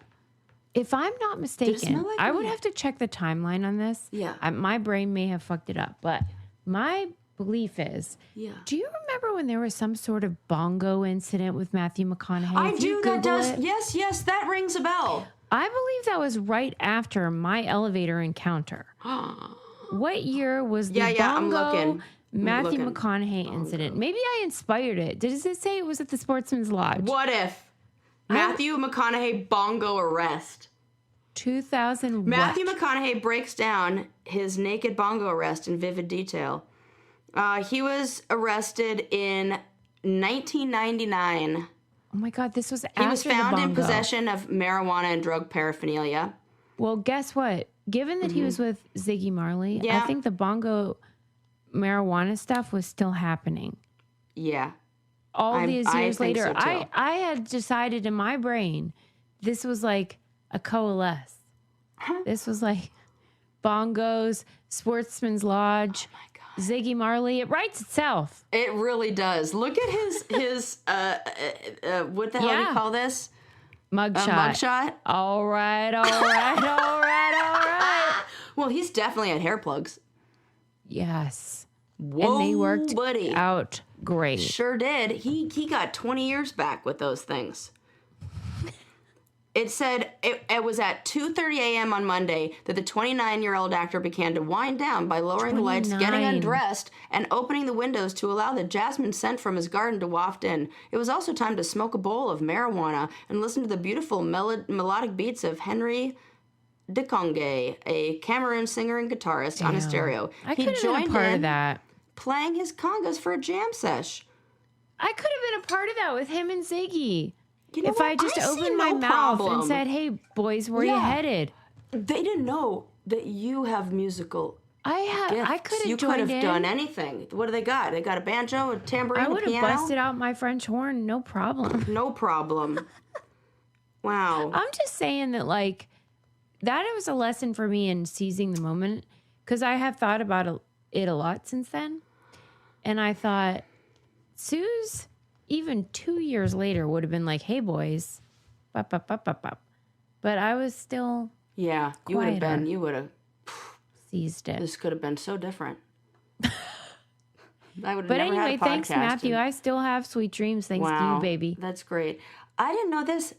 If I'm not mistaken, I would have to check the timeline on this. Yeah. My brain may have fucked it up, but my belief is, do you remember when there was some sort of bongo incident with Matthew McConaughey? I do. That does. Yes, that rings a bell. I believe that was right after my elevator encounter. What year was the bongo Matthew McConaughey incident. Maybe I inspired it. Does it say it was at the Sportsman's Lodge? What if? Matthew McConaughey bongo arrest. 2000 Matthew McConaughey breaks down his naked bongo arrest in vivid detail. He was arrested in 1999. Oh my God, this was after He was found the bongo. in possession of marijuana and drug paraphernalia. Well, guess what? Given that he was with Ziggy Marley, I think the bongo marijuana stuff was still happening. Yeah. All these years later, so too. I had decided in my brain this was like a coalesce. This was like bongos, Sportsman's Lodge, Ziggy Marley. It writes itself. It really does. Look at his what the hell do you call this? Mugshot. Mugshot? All right. Well, he's definitely had hair plugs. Yes. Whoa, and they worked buddy. out great. Sure did. He got 20 years back with those things. It said it was at 2:30 a.m. on Monday that the 29-year-old actor began to wind down by lowering the lights, getting undressed, and opening the windows to allow the jasmine scent from his garden to waft in. It was also time to smoke a bowl of marijuana and listen to the beautiful melodic beats of Henry Deconge, a Cameroon singer and guitarist, on a stereo. I could have been a part of that. Playing his congas for a jam sesh. I could have been a part of that with him and Ziggy. You know if what? I just see opened my no mouth problem. and said, "Hey, boys, where you headed?" They didn't know that you have musical gifts. I could have You joined could have in. done anything. What do they got? They got a banjo, a tambourine, I a would have piano? busted out my French horn, no problem. No problem. Wow. I'm just saying that, like, that was a lesson for me in seizing the moment, because I have thought about it a lot since then. And I thought, Suze, even 2 years later, would have been like, "Hey, boys, bop, bop, bop, bop, bop." But I was still Yeah, you would have seized it. This could have been so different. I would have But never anyway, had a thanks, podcast Matthew. and- I still have sweet dreams thanks to Wow, you, baby. That's great. I didn't know this.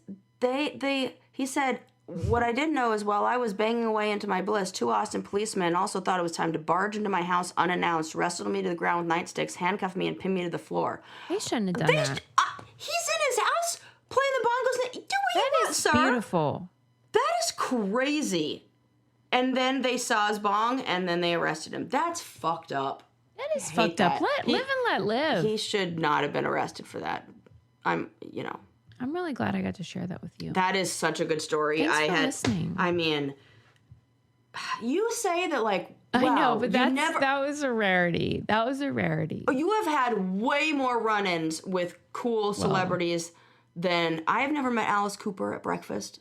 He said, what I didn't know is while I was banging away into my bliss, 2 Austin policemen also thought it was time to barge into my house unannounced, wrestled me to the ground with nightsticks, handcuffed me, and pin me to the floor. They shouldn't have done that. He's in his house playing the bongos. Do what you That want, is sir. beautiful. That is crazy. And then they saw his bong, and then they arrested him. That's fucked up. That is fucked up. Live and let live. He should not have been arrested for that. I'm really glad I got to share that with you. That is such a good story. Thanks for listening. I mean, you say that like, wow, I know, but that was a rarity. That was a rarity. You have had way more run-ins with cool celebrities than I have never met Alice Cooper at breakfast.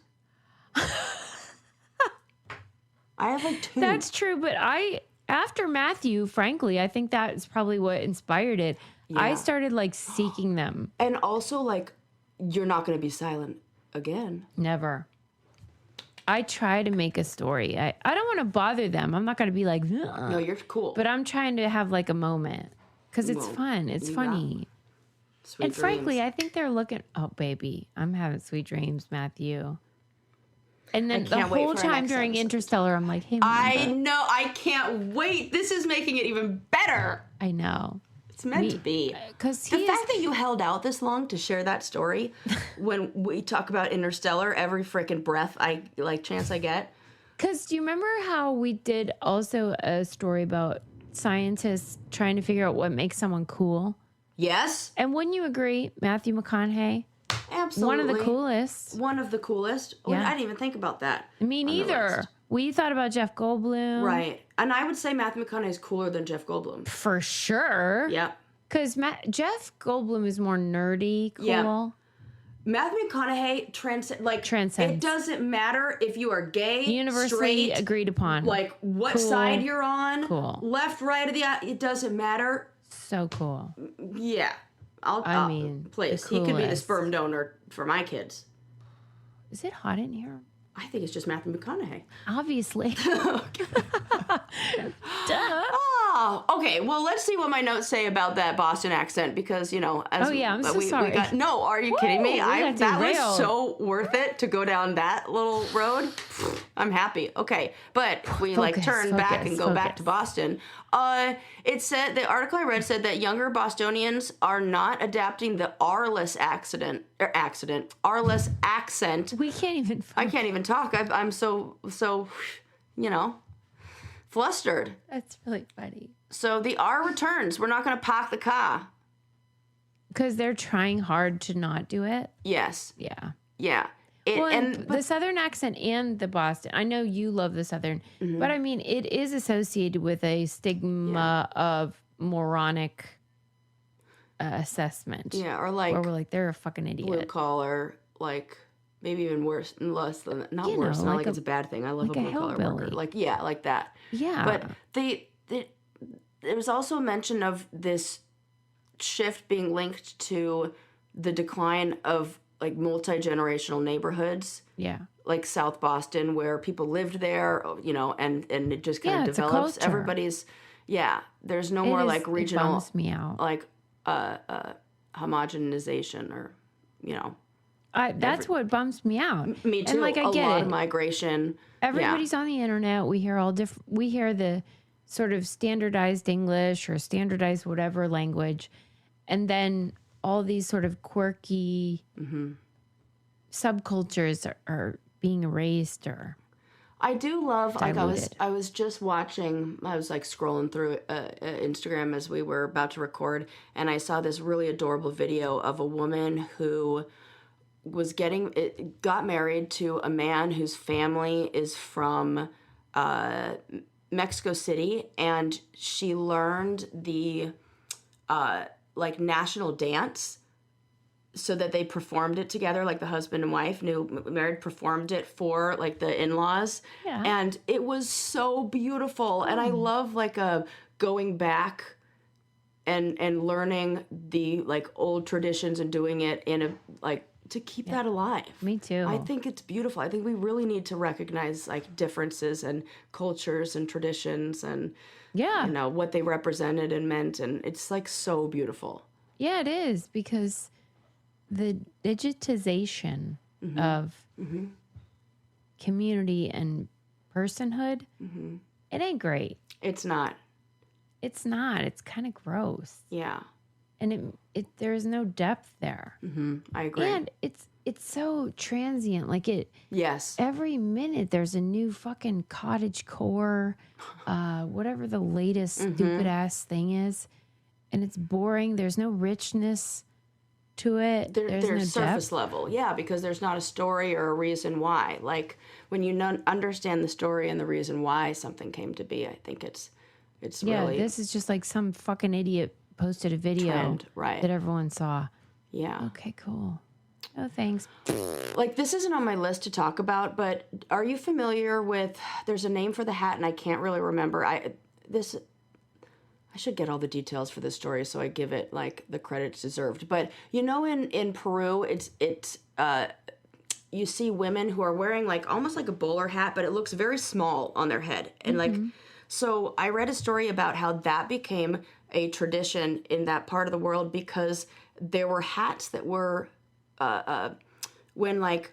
I have like 2. That's true, but after Matthew, frankly, I think that's probably what inspired it. Yeah. I started like seeking them. And also like, you're not going to be silent again. Never. I try to make a story. I don't want to bother them. I'm not going to be like, ugh. No, you're cool. But I'm trying to have like a moment because it's fun. It's funny. Sweet and dreams. frankly, I think they're looking, oh, baby, I'm having sweet dreams, Matthew. And then the whole time during Interstellar, I'm like, hey, I know. I can't wait. This is making it even better. I know. It's meant to be. Because the fact that you held out this long to share that story when we talk about Interstellar every freaking chance I get. Because do you remember how we did also a story about scientists trying to figure out what makes someone cool? Yes. And wouldn't you agree, Matthew McConaughey? Absolutely. One of the coolest. One of the coolest. Yeah. I didn't even think about that. Me neither. We thought about Jeff Goldblum. Right. And I would say Matthew McConaughey is cooler than Jeff Goldblum. For sure. Yeah. Because Jeff Goldblum is more nerdy, cool. Yeah. Matthew McConaughey transcends. It doesn't matter if you are gay, universally straight, agreed upon. Like what side you're on, cool. Left, right of the eye. It doesn't matter. So cool. Yeah. I mean, please. He could be the sperm donor for my kids. Is it hot in here? I think it's just Matthew McConaughey. Obviously. Duh. Oh, okay. Okay, well, let's see what my notes say about that Boston accent because, you know, as I'm so sorry. No, are you kidding me? That derailed. was so worth it to go down that little road. I'm happy. Okay, but if we turn back and go back to Boston, it said, the article I read said that younger Bostonians are not adapting the R-less R-less accent. We can't even. I can't even talk. I'm so, you know, flustered. That's really funny. So the R returns. We're not going to park the car. Because they're trying hard to not do it? Yes. Yeah. Yeah. The Southern accent and the Boston. I know you love the Southern, but I mean, it is associated with a stigma of moronic assessment. Yeah, or like... Where we're like, they're a fucking idiot. Blue collar, like... Maybe even worse, less than... Not worse, not like it's a bad thing. I love a blue collar worker. Like, yeah, like that. Yeah. But there was also mention of this shift being linked to the decline of like multi-generational neighborhoods. Yeah. Like South Boston, where people lived there, you know, and it just kind of develops. Everybody's, there's no more like regional... It bums me out. Like homogenization or, you know... That's what bums me out. Me too. And like, I get a lot it. of migration. Everybody's on the internet. We hear we hear the sort of standardized English or standardized whatever language, and then all these sort of quirky subcultures are being erased or. I do love. Diluted. Like I was just watching. I was like scrolling through Instagram as we were about to record, and I saw this really adorable video of a woman who got married to a man whose family is from Mexico City, and she learned the like national dance so that they performed it together, like the husband and wife, married, performed it for like the in-laws. Yeah. And it was so beautiful. And I love like going back and learning the like old traditions and doing it in a like to keep that alive. Me too. I think it's beautiful. I think we really need to recognize like differences and cultures and traditions and you know what they represented and meant, and it's like so beautiful. Yeah, it is, because the digitization of community and personhood, it ain't great. It's not. It's not. It's kind of gross. Yeah. And there's no depth there. I agree. And it's so transient. Like Yes. Every minute there's a new fucking cottage core, whatever the latest stupid ass thing is, and it's boring. There's no richness to it. There's no surface depth. level. Yeah, because there's not a story or a reason why. Like when you understand the story and the reason why something came to be, I think it's really... this is just like some fucking idiot posted a video trend, right, that everyone saw. Yeah. Okay, cool. Oh, thanks. Like, this isn't on my list to talk about, but are you familiar with... There's a name for the hat, and I can't really remember. I should get all the details for this story so I give it, like, the credit it's deserved. But, you know, in Peru, you see women who are wearing, like, almost like a bowler hat, but it looks very small on their head. And, like... So I read a story about how that became a tradition in that part of the world because there were hats that were, when like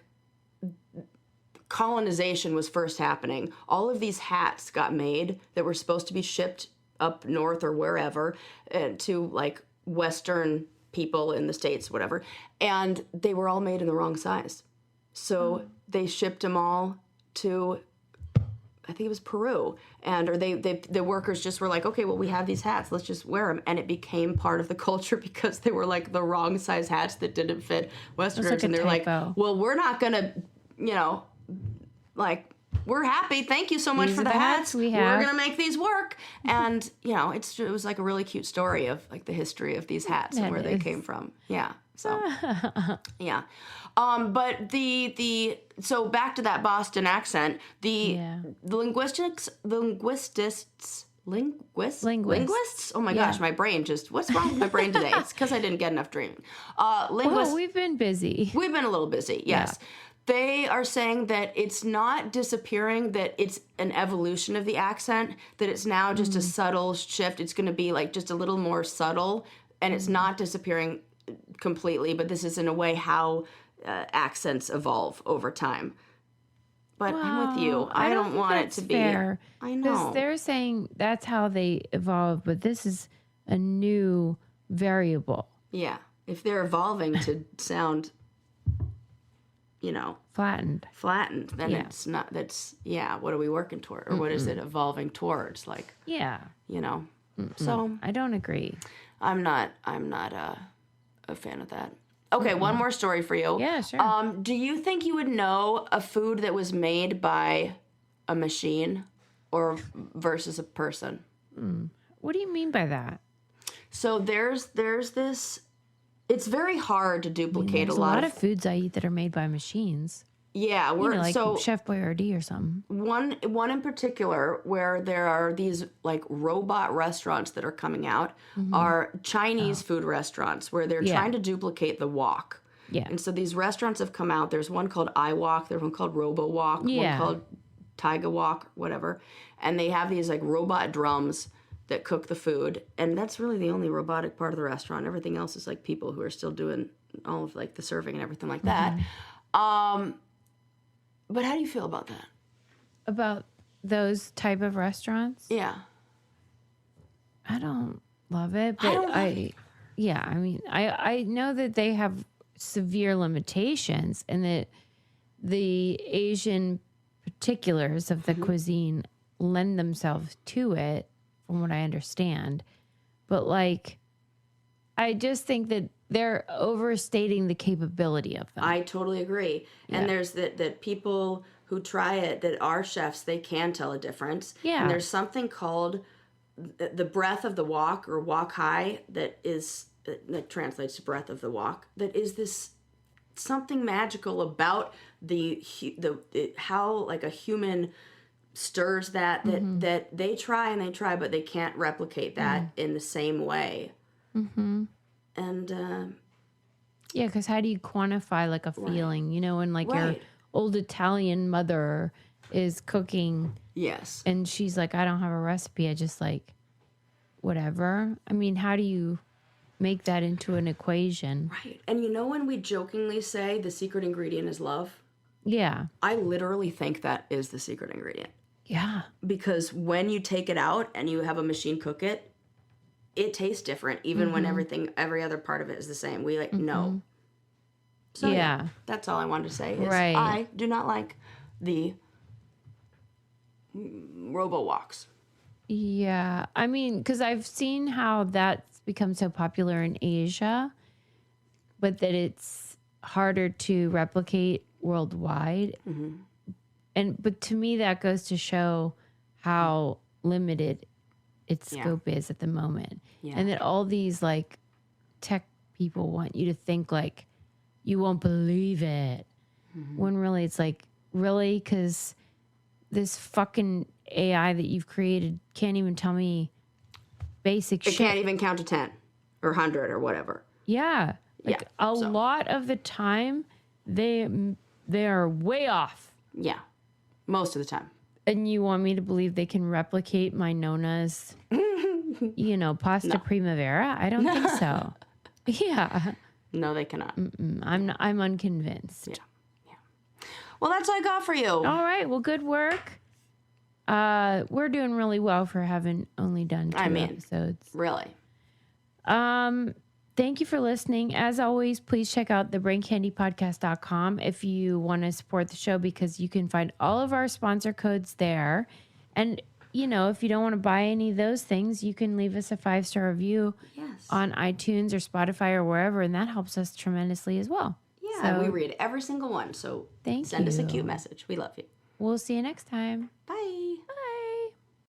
colonization was first happening, all of these hats got made that were supposed to be shipped up north or wherever to like Western people in the States, whatever. And they were all made in the wrong size. So they shipped them all to... I think it was Peru, or the workers just were like, okay, well, we have these hats, let's just wear them, and it became part of the culture because they were like the wrong size hats that didn't fit Westerners, like, and they're like, well, we're not gonna, you know, like, we're happy, thank you so much for the hats, we're gonna make these work, and you know, it was like a really cute story of like the history of these hats and where they came from, so yeah. But so back to that Boston accent, the linguists. Oh my gosh, my brain what's wrong with my brain today? It's because I didn't get enough dreaming. Well, we've been busy. We've been a little busy, yes. They are saying that it's not disappearing, that it's an evolution of the accent, that it's now just a subtle shift. It's going to be like just a little more subtle, and it's not disappearing completely, but this is in a way how accents evolve over time. But I'm with you. I don't want it to be. Fair, I know. Because they're saying that's how they evolve, but this is a new variable. Yeah. If they're evolving to sound, flattened, then it's not, what are we working toward? Or what is it evolving towards? Like, so. I don't agree. I'm not a fan of that. Okay, one more story for you. Yeah, sure. Do you think you would know a food that was made by a machine or versus a person? What do you mean by that? So there's this. It's very hard to duplicate There's a lot of foods I eat that are made by machines. Yeah, like Chef Boyardee or something. One in particular where there are these like robot restaurants that are coming out are Chinese food restaurants where they're trying to duplicate the wok. Yeah. And so these restaurants have come out. There's one called iWok, there's one called RoboWok, one called Taiga Wok, whatever. And they have these like robot drums that cook the food, and that's really the only robotic part of the restaurant. Everything else is like people who are still doing all of like the serving and everything like that. But how do you feel about that? About those type of restaurants? Yeah. I don't love it, but I know that they have severe limitations and that the Asian particulars of the cuisine lend themselves to it, from what I understand. But like, I just think that they're overstating the capability of them. I totally agree. Yeah. And there's that people who try it, that are chefs, they can tell a difference. Yeah. And there's something called the breath of the wok, or wok high, that translates to breath of the wok, that is this something magical about the how like a human stirs that they try, but they can't replicate that in the same way. And because how do you quantify like a feeling, when like your old Italian mother is cooking, and she's like, I don't have a recipe, I just like whatever. I mean, how do you make that into an equation? Right. And when we jokingly say the secret ingredient is love, I literally think that is the secret ingredient. Yeah. Because when you take it out and you have a machine cook it, it tastes different, even when every other part of it is the same. We know. So that's all I wanted to say is I do not like the robo-woks. Yeah. I mean, because I've seen how that's become so popular in Asia, but that it's harder to replicate worldwide. But to me, that goes to show how limited its scope is at the moment. And that all these like tech people want you to think like you won't believe it. When really it's like, really? Because this fucking AI that you've created can't even tell me basic shit. It can't even count to 10 or 100 or whatever. Yeah. A lot of the time, they are way off. Yeah. Most of the time. And you want me to believe they can replicate my Nona's, pasta primavera? I don't think so. Yeah. No, they cannot. I'm unconvinced. Yeah. Well, that's all I got for you. All right. Well, good work. We're doing really well for having only done 2 episodes. Really. Thank you for listening. As always, please check out thebraincandypodcast.com if you want to support the show, because you can find all of our sponsor codes there. And, if you don't want to buy any of those things, you can leave us a 5-star review on iTunes or Spotify or wherever, and that helps us tremendously as well. Yeah, we read every single one, so send us a cute message. We love you. We'll see you next time. Bye.